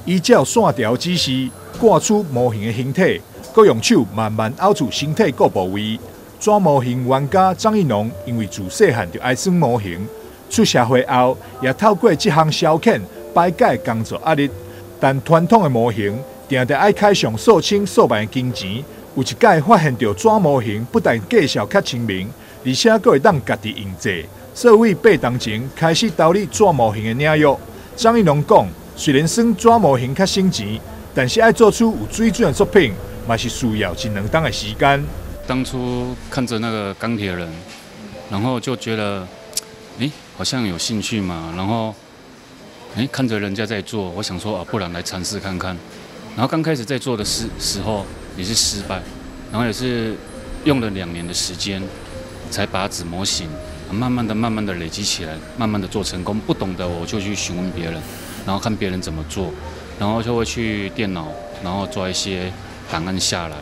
依照线条指示挂出模型的形体，搁用手慢慢凹出身体各部位。纸模型玩家张义农因为自细汉就爱耍模型，出社会后也透过这项消遣排解工作压力。但传统的模型定定爱开上数千数万的金钱。有一届发现到纸模型不但价销较亲民，而且还会当家己印制，所以8当前开始投入纸模型的领域。张义农讲，虽然算纸模型较省钱，但是爱做出有水准的作品，嘛是需要1、2天的时间。当初看着那个钢铁人，然后就觉得，好像有兴趣嘛，然后，看着人家在做，我想说不然来尝试看看。然后刚开始在做的时候也是失败，然后也是用了2年的时间，才把纸模型慢慢的累积起来，慢慢的做成功。不懂的我就去询问别人，然后看别人怎么做，然后就会去电脑，然后抓一些档案下来，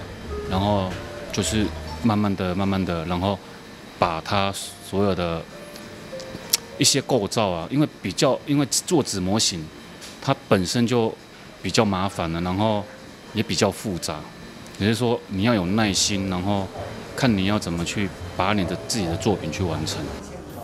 然后就是慢慢的，然后把它所有的一些构造啊，因为做纸模型，它本身就比较麻烦了，然后也比较复杂，也就是说你要有耐心，然后看你要怎么去把你的自己的作品去完成。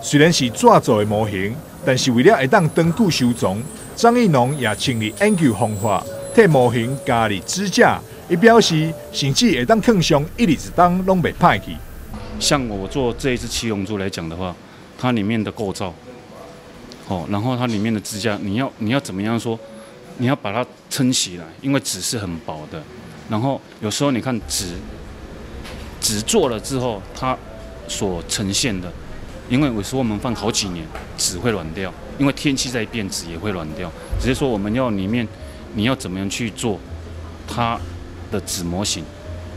虽然是纸做的模型，但是为了会当长久收藏，张义农也清理研究方法，替模型加入支架。伊表示，甚至会当放上1日1当拢袂歹去。像我做这一只七龙珠来讲的话，它里面的构造，然后它里面的支架，你要怎么样说？你要把它撑起来，因为纸是很薄的。然后有时候你看纸做了之后，它所呈现的，因为有时候我们放好几年，纸会软掉，因为天气在变，纸也会软掉。只是说我们要里面你要怎么样去做，它的纸模型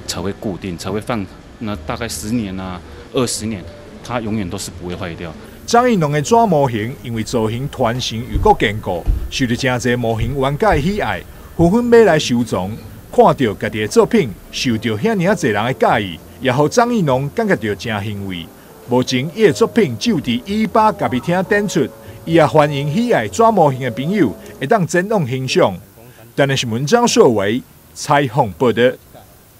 才会固定，才会放那大概10年啊、20年，它永远都是不会坏掉。张义农的纸模型因为造型团形又够坚固，受到真侪模型玩家的喜爱，纷纷买来收藏。看到家己的作品受到遐尔侪人的介意，也让张义农感觉到真欣慰。目前，伊的作品就伫180咖啡厅展出，伊也欢迎喜爱纸模型的朋友会当前往欣赏。但是文章所为，采访报道。